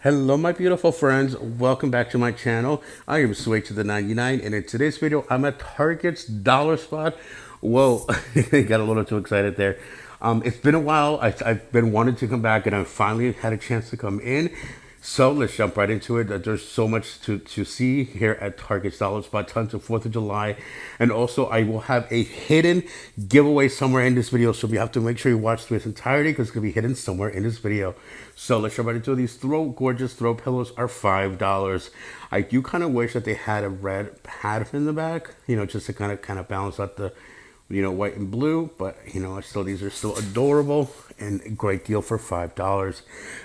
Hello my beautiful friends, welcome back to my channel. I am Sway to the 99 and in today's video I'm at Target's dollar spot. Whoa, I got a little too excited there. It's been a while, I've been wanting to come back and I finally had a chance to come in. So let's jump right into it. There's so much to see here at Target's Dollar Spot. Tons of 4th of July. And also I will have a hidden giveaway somewhere in this video. So you have to make sure you watch through its entirety because it's going to be hidden somewhere in this video. So let's jump right into it. These gorgeous throw pillows are $5. I do kind of wish that they had a red pattern in the back, just to kind of balance out the white and blue, but still these are still adorable and a great deal for $5.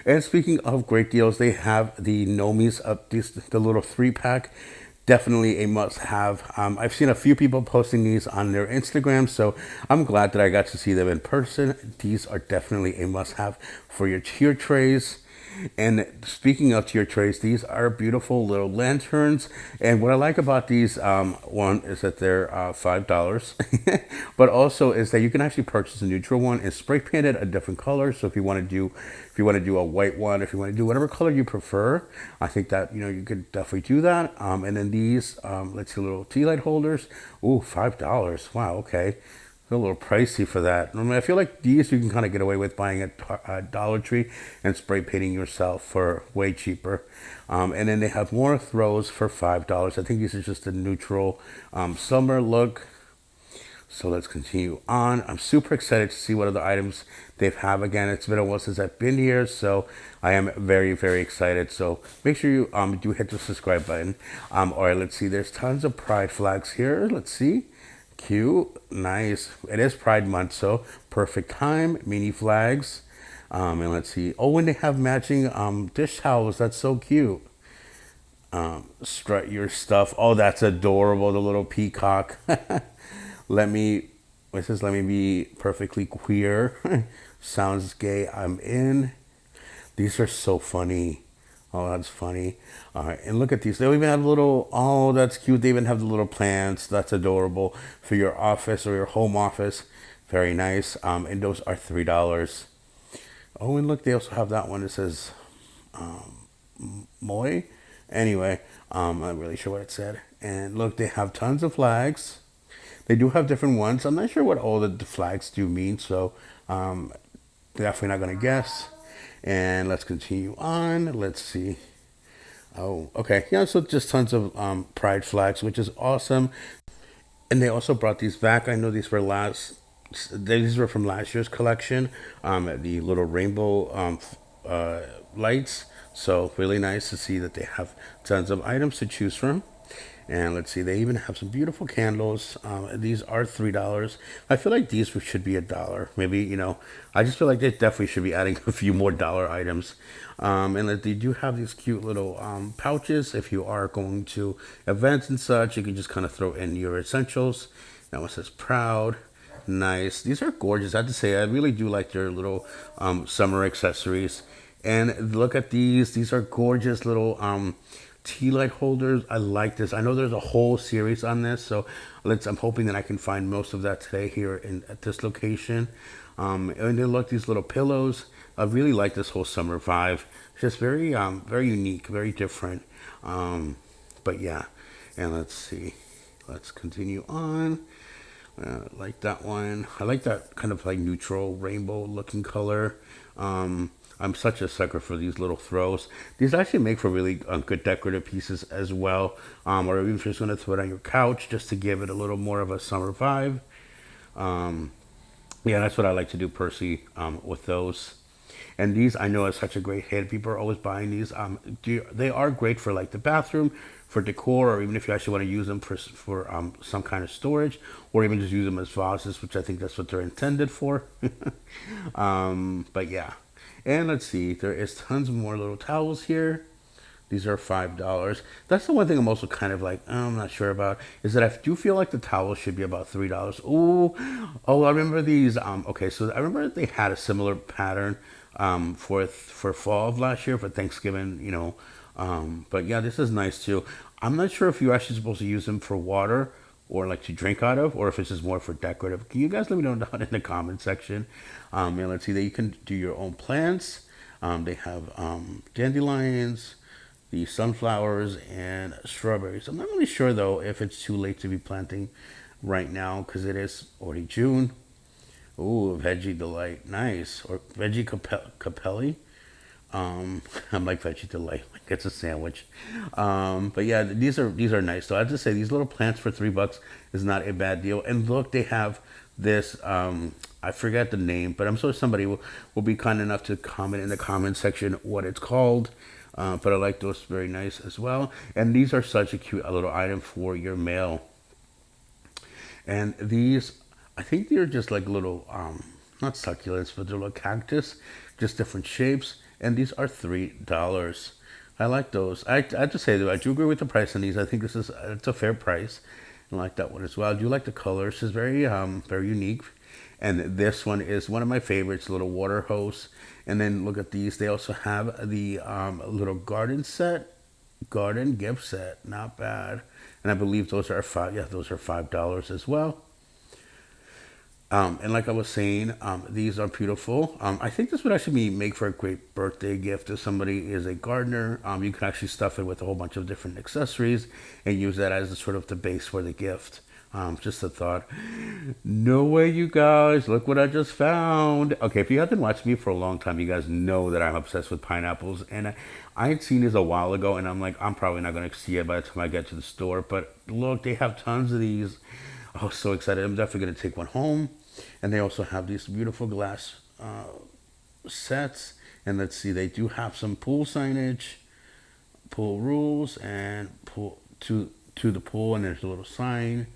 And speaking of great deals, they have the Nomis up the little 3-pack. Definitely a must-have. I've seen a few people posting these on their Instagram, so I'm glad that I got to see them in person. These are definitely a must-have for your tier trays. And speaking of tier trays, these are beautiful little lanterns. And what I like about these, one is that they're $5, but also is that you can actually purchase a neutral one and spray paint it a different color. So if you want to do a white one, if you want to do whatever color you prefer, I think that you could definitely do that. And then these, let's see, little tea light holders. Ooh, $5. Wow, okay. A little pricey for that. I mean, I feel like these you can kind of get away with buying at Dollar Tree and spray painting yourself for way cheaper. And then they have more throws for $5. I think these are just a neutral summer look. So let's continue on. I'm super excited to see what other items they have. Again, it's been a while since I've been here, so I am very, very excited. So make sure you do hit the subscribe button. All right, let's see. There's tons of pride flags here. Let's see. Cute, nice. It is Pride Month, so perfect time. Mini flags, and let's see. Oh, and they have matching dish towels. That's so cute. Strut your stuff. Oh, that's adorable. The little peacock. Let me. It says, "Let me be perfectly queer." Sounds gay. I'm in. These are so funny. Oh, that's funny. All right, and look at these. They even have little, oh, that's cute. They even have the little plants. That's adorable for your office or your home office. Very nice. And those are $3. Oh, and look, they also have that one that says Moy. Anyway, I'm not really sure what it said. And look, they have tons of flags. They do have different ones. I'm not sure what all the flags do mean, so definitely not going to guess. And let's continue on. Let's see. Oh, okay. Yeah, so just tons of pride flags, which is awesome. And they also brought these back. I know these were from last year's collection. The little rainbow lights. So really nice to see that they have tons of items to choose from. And let's see, they even have some beautiful candles. These are $3. I feel like these should be $1. Maybe, I just feel like they definitely should be adding a few more dollar items. And they do have these cute little pouches. If you are going to events and such, you can just kind of throw in your essentials. That one says proud. Nice. These are gorgeous. I have to say, I really do like their little summer accessories. And look at these. These are gorgeous little tea light holders. I like this. I know there's a whole series on this, so I'm hoping that I can find most of that today here at this location. And then look, these little pillows. I really like this whole summer vibe. It's just very very unique, very different. But yeah, and let's see. Let's continue on. I like that one. I like that kind of like neutral rainbow looking color. I'm such a sucker for these little throws. These actually make for really good decorative pieces as well. Or even if you're just going to throw it on your couch just to give it a little more of a summer vibe. Yeah, that's what I like to do personally with those. And these I know is such a great hit. People are always buying these. They are great for like the bathroom, for decor, or even if you actually want to use them for some kind of storage, or even just use them as vases, which I think that's what they're intended for. But yeah. And let's see, there is tons more little towels here. These are $5. That's the one thing I'm also kind of like, I'm not sure about, is that I do feel like the towels should be about $3. Ooh, oh, I remember these. Okay, so I remember they had a similar pattern for fall of last year for Thanksgiving, But yeah, this is nice too. I'm not sure if you're actually supposed to use them for water or like to drink out of, or if it's just more for decorative. Can you guys let me know down in the comment section? And let's see that you can do your own plants. They have dandelions, the sunflowers, and strawberries. I'm not really sure though if it's too late to be planting right now because it is already June. Ooh, veggie delight, nice. Or veggie capelli. I'm like veggie delight, like it's a sandwich. But yeah, these are nice. So I have to say, these little plants for $3 is not a bad deal. And look, they have this. I forget the name, but I'm sure somebody will be kind enough to comment in the comment section what it's called. But I like those, very nice as well. And these are such a cute little item for your mail. And these, I think they're just like little, not succulents, but they're little cactus, just different shapes. And these are $3. I like those. I have to say though, I do agree with the price on these. I think this is it's a fair price. I like that one as well. I do like the colors. It's very unique. And this one is one of my favorites, little water hose. And then look at these. They also have the little garden gift set. Not bad. And I believe those are five. Yeah, those are $5 as well. And like I was saying, these are beautiful. I think this would actually make for a great birthday gift if somebody is a gardener. You can actually stuff it with a whole bunch of different accessories and use that as sort of the base for the gift. Just a thought. No way, you guys. Look what I just found. Okay, if you haven't watched me for a long time, you guys know that I'm obsessed with pineapples. And I had seen these a while ago, and I'm like, I'm probably not going to see it by the time I get to the store. But look, they have tons of these. Oh, so excited. I'm definitely going to take one home. And they also have these beautiful glass sets. And let's see, they do have some pool signage, pool rules, and pool to the pool. And there's a little sign.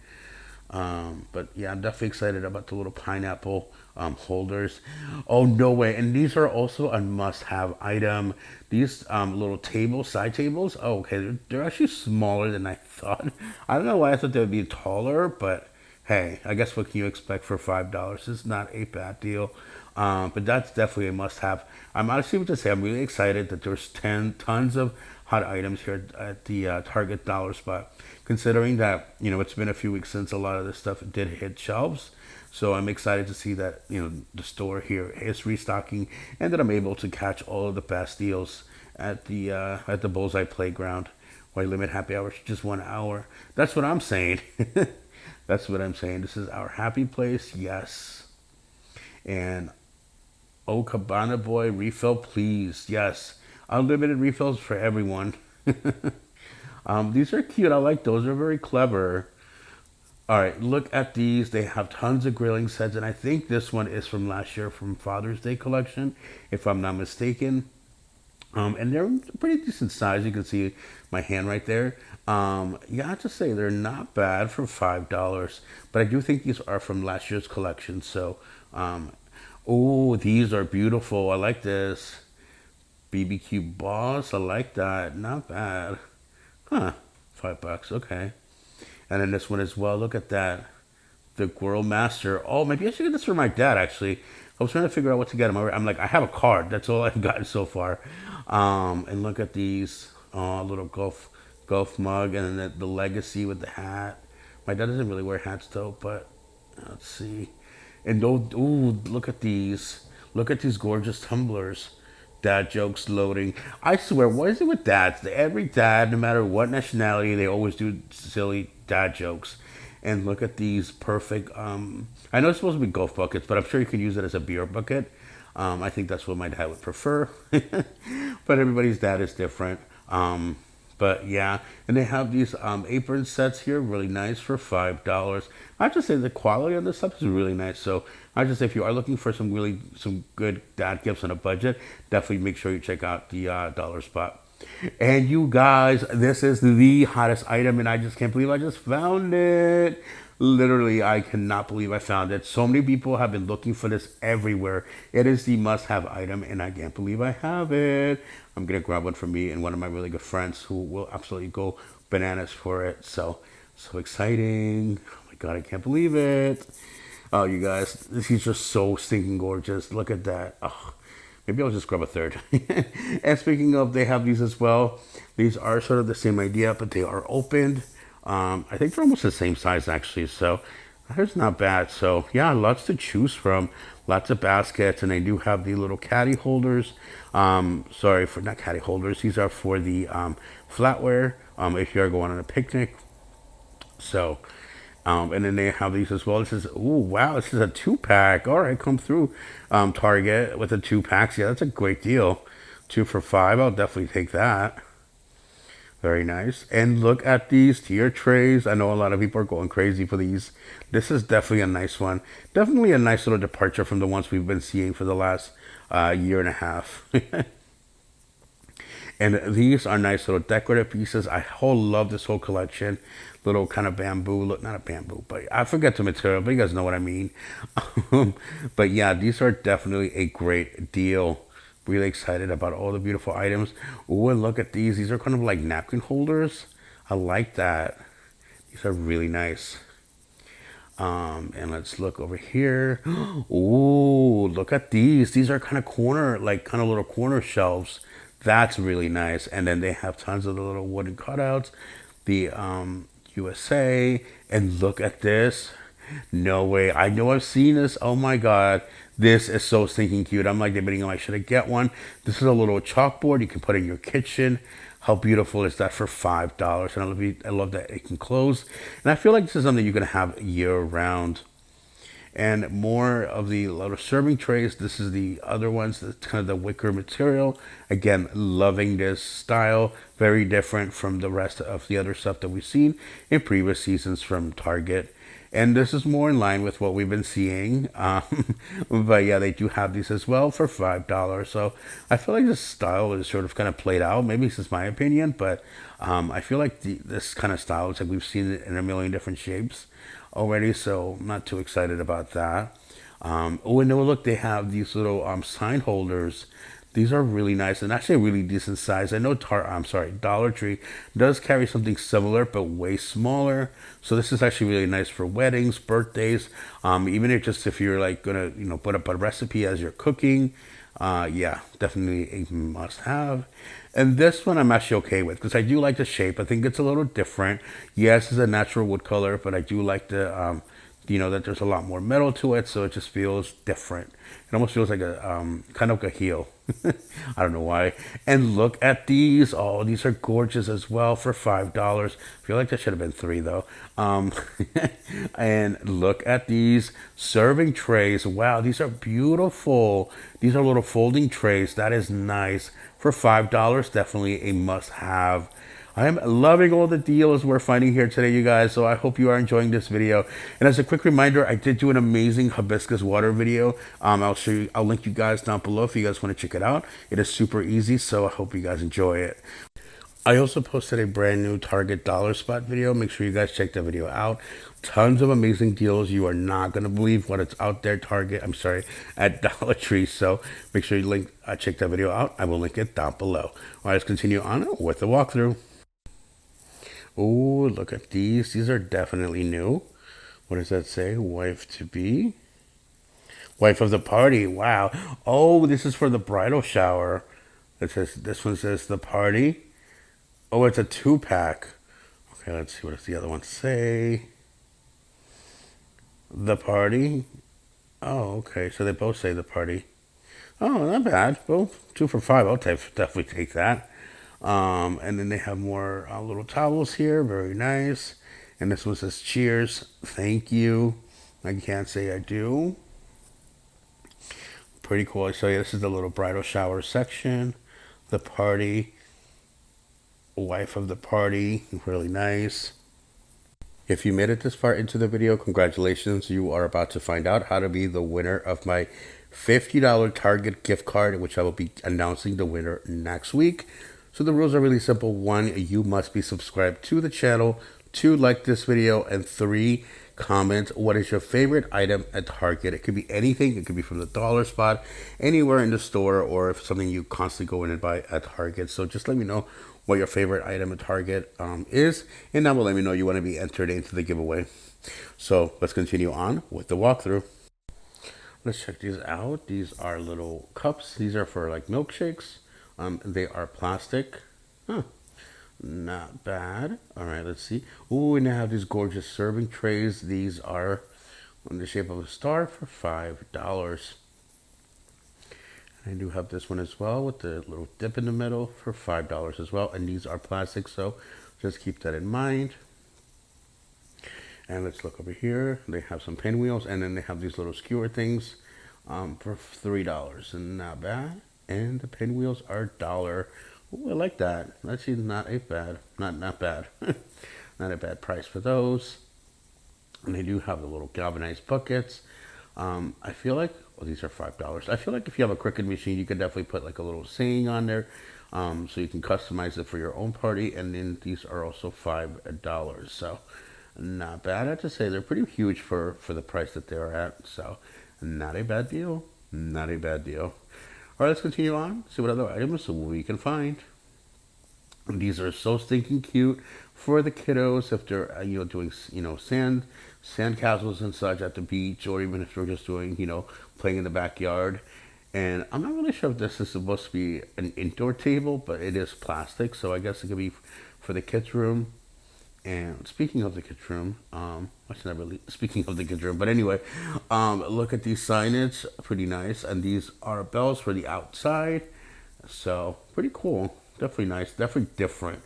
But yeah, I'm definitely excited about the little pineapple holders. Oh, no way. And these are also a must-have item. These little side tables. Oh, okay. They're actually smaller than I thought. I don't know why I thought they would be taller, but hey, I guess what can you expect for $5? It's not a bad deal. But that's definitely a must-have. I'm honestly what to say. I'm really excited that there's tons of hot items here at the Target dollar spot. Considering that it's been a few weeks since a lot of this stuff did hit shelves, so I'm excited to see that the store here is restocking and that I'm able to catch all of the best deals at the Bullseye Playground. Why limit happy hours to just 1 hour? That's what I'm saying. That's what I'm saying. This is our happy place, yes. And oh, Cabana Boy, refill, please. Yes. Unlimited refills for everyone. These are cute. I like those. They're very clever. All right, look at these. They have tons of grilling sets, and I think this one is from last year from Father's Day collection, if I'm not mistaken. And they're pretty decent size. You can see my hand right there. Yeah, I have to say they're not bad for $5, but I do think these are from last year's collection. So, oh, these are beautiful. I like this. BBQ Boss. I like that. Not bad. Huh. $5. Okay. And then this one as well. Look at that. The Grill Master. Oh, maybe I should get this for my dad, actually. I was trying to figure out what to get him. I'm like, I have a card. That's all I've gotten so far. And look at these. Oh, little golf mug. And then the Legacy with the hat. My dad doesn't really wear hats, though. But let's see. And ooh, look at these. Look at these gorgeous tumblers. Dad jokes loading. I swear, what is it with dads? Every dad, no matter what nationality, they always do silly dad jokes. And look at these perfect. I know it's supposed to be golf buckets, but I'm sure you can use it as a beer bucket. I think that's what my dad would prefer. But everybody's dad is different. But yeah, and they have these apron sets here, really nice for $5. I have to say the quality on this stuff is really nice. So I just say if you are looking for some good dad gifts on a budget, definitely make sure you check out the dollar spot. And you guys, this is the hottest item, and I just can't believe I just found it. Literally, I cannot believe I found it. So many people have been looking for this everywhere. It is the must-have item, and I can't believe I have it. I'm going to grab one for me and one of my really good friends who will absolutely go bananas for it. So exciting. Oh my God, I can't believe it. Oh, you guys, this is just so stinking gorgeous. Look at that. Oh, maybe I'll just grab a third. And speaking of, they have these as well. These are sort of the same idea, but they are opened. I think they're almost the same size, actually. So That's not bad. So yeah, lots to choose from. Lots of baskets, and they do have the little caddy holders. Sorry for not caddy holders. These are for the flatware. If you're going on a picnic. So, and then they have these as well. This is oh wow, this is a 2 pack. All right, come through, Target with the 2 packs. Yeah, that's a great deal. 2 for $5. I'll definitely take that. Very nice. And look at these tier trays. I know a lot of people are going crazy for these. This is definitely a nice one. Definitely a nice little departure from the ones we've been seeing for the last year and a half. And these are nice little decorative pieces. I whole love this whole collection. Little kind of bamboo, look, not a bamboo, but I forget the material, but you guys know what I mean. But yeah, these are definitely a great deal. Really excited about all the beautiful items. Oh, and look at these. These are kind of like napkin holders. I like that. These are really nice. And let's look over here. Oh, look at these. These are kind of corner, like kind of little corner shelves. That's really nice. And then they have tons of the little wooden cutouts. The USA. And look at this. No way. I know I've seen this. Oh my God. This is so stinking cute. I'm like debating if I should get one. This is a little chalkboard you can put in your kitchen. How beautiful is that for $5? And I love that it can close. And I feel like this is something you can have year round. And more of the little serving trays. This is the other ones. That's kind of the wicker material. Again, loving this style. Very different from the rest of the other stuff that we've seen in previous seasons from Target. And this is more in line with what we've been seeing. But yeah, they do have these as well for $5. So I feel like this style is sort of kind of played out. Maybe this is my opinion, but I feel like this kind of style is like we've seen it in a million different shapes already. So I'm not too excited about that. Oh, and no, look, they have these little sign holders. These are really nice and actually a really decent size. I know Dollar Tree does carry something similar but way smaller. So this is actually really nice for weddings, birthdays, even if you're like gonna put up a recipe as you're cooking. Yeah, definitely a must-have. And this one I'm actually okay with because I do like the shape. I think it's a little different. Yes, it's a natural wood color, but I do like the that there's a lot more metal to it, so it just feels different. It almost feels like a kind of like a heel. I don't know why. And look at these. Oh, these are gorgeous as well for $5. I feel like that should have been 3 though. And look at these serving trays. Wow, these are beautiful. These are little folding trays. That is nice for $5. Definitely a must-have. I am loving all the deals we're finding here today, you guys. So I hope you are enjoying this video. And as a quick reminder, I did do an amazing hibiscus water video. I'll link you guys down below if you guys want to check it out. It is super easy, so I hope you guys enjoy it. I also posted a brand new Target dollar spot video. Make sure you guys check that video out. Tons of amazing deals. You are not going to believe what it's out there at Dollar Tree. So make sure you check that video out. I will link it down below. All right, let's continue on with the walkthrough. Oh, look at these. These are definitely new. What does that say? Wife to be? Wife of the party. Wow. Oh, this is for the bridal shower. This one says the party. Oh, it's a 2-pack. Okay, let's see what does the other one say. The party. Oh, okay. So they both say the party. Oh, not bad. Both 2 for $5. I'll definitely take that. And then they have more little towels here. Very nice. And this one says cheers. Thank you. I can't say I do. Pretty cool. So yeah, this is the little bridal shower section. The party. Wife of the party. Really nice. If you made it this far into the video, congratulations. You are about to find out how to be the winner of my $50 Target gift card, which I will be announcing the winner next week. So the rules are really simple. 1, you must be subscribed to the channel. 2, like this video. And 3, comment what is your favorite item at Target. It could be anything. It could be from the dollar spot, anywhere in the store, or if something you constantly go in and buy at Target. So just let me know what your favorite item at Target is, and that will let me know you want to be entered into the giveaway. So let's continue on with the walkthrough. Let's check these out. These are little cups. These are for like milkshakes. They are plastic. Huh. Not bad. All right, let's see. Ooh, and they have these gorgeous serving trays. These are in the shape of a star for $5. I do have this one as well with the little dip in the middle for $5 as well. And these are plastic, so just keep that in mind. And let's look over here. They have some pinwheels, and then they have these little skewer things for $3. And not bad. And the pinwheels are $1. Ooh, I like that. Actually, not bad. Not bad. Not a bad price for those. And they do have the little galvanized buckets. I feel like, well, these are $5. I feel like if you have a Cricut machine, you could definitely put like a little saying on there, so you can customize it for your own party. And then these are also $5. So not bad. I have to say they're pretty huge for the price that they're at. So not a bad deal. Not a bad deal. All right, let's continue on. See what other items we can find. These are so stinking cute for the kiddos if they're doing sand castles and such at the beach, or even if they're just doing playing in the backyard. And I'm not really sure if this is supposed to be an indoor table, but it is plastic, so I guess it could be for the kids' room. And speaking of the kids' room, actually not really speaking of the kids' room, but anyway, look at these signage, pretty nice. And these are bells for the outside, so pretty cool. Definitely nice, definitely different.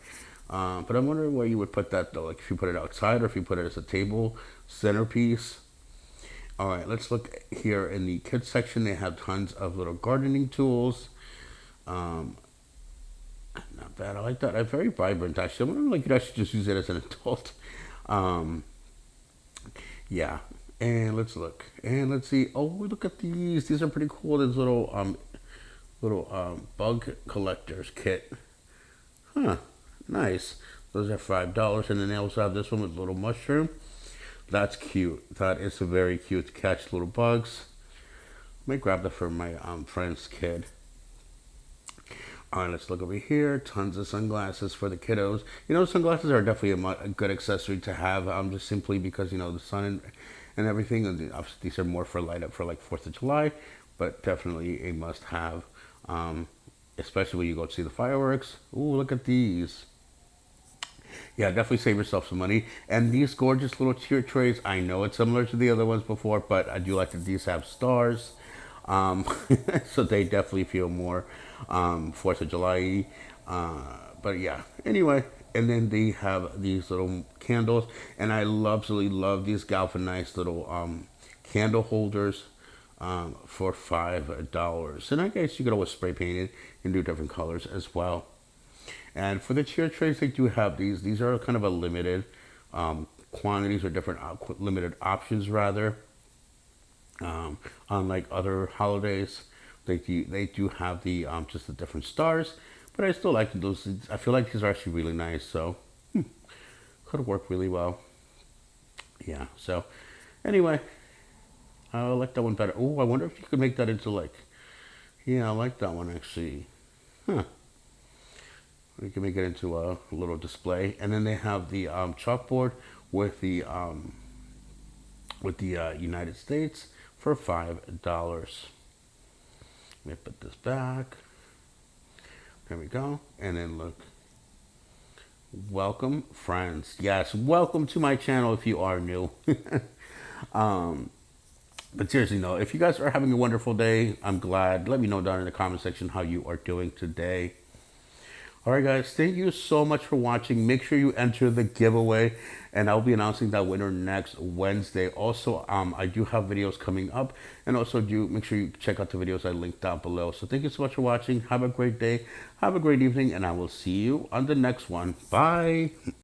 But I'm wondering where you would put that though, like if you put it outside or if you put it as a table centerpiece. All right, let's look here in the kids section. They have tons of little gardening tools. Not bad. I like that. I'm very vibrant actually. I'm wondering like you should just use it as an adult. Um, yeah. And let's look. And let's see. Oh, look at these. These are pretty cool. These little bug collectors kit. Huh. Nice. Those are $5. And then they also have this one with little mushroom. That's cute. That is very cute to catch little bugs. Let me grab that for my friend's kid. All right, let's look over here. Tons of sunglasses for the kiddos. Sunglasses are definitely a good accessory to have, just simply because, the sun and everything. And obviously, these are more for light up for like 4th of July, but definitely a must have, especially when you go see the fireworks. Ooh, look at these. Yeah, definitely save yourself some money. And these gorgeous little cheer trays, I know it's similar to the other ones before, but I do like that these have stars. Um, so they definitely feel more 4th of July. But yeah, anyway. And then they have these little candles. And I absolutely love these galvanized little candle holders for $5. And I guess you could always spray paint it and do different colors as well. And for the cheer trays, they do have these. These are kind of a limited quantities or different limited options rather. Unlike other holidays, they do have the just the different stars. But I still like those. I feel like these are actually really nice. So could work really well. Yeah. So anyway, I like that one better. Oh, I wonder if you could make that into like. Yeah, I like that one actually. Huh. We can make it into a little display, and then they have the chalkboard with the United States for $5. Let me put this back. There we go, and then look. Welcome, friends. Yes, welcome to my channel if you are new. But seriously, no. If you guys are having a wonderful day, I'm glad. Let me know down in the comment section how you are doing today. Alright guys, thank you so much for watching. Make sure you enter the giveaway, and I'll be announcing that winner next Wednesday. Also, I do have videos coming up, and also do make sure you check out the videos I linked down below. So thank you so much for watching. Have a great day, have a great evening, and I will see you on the next one. Bye!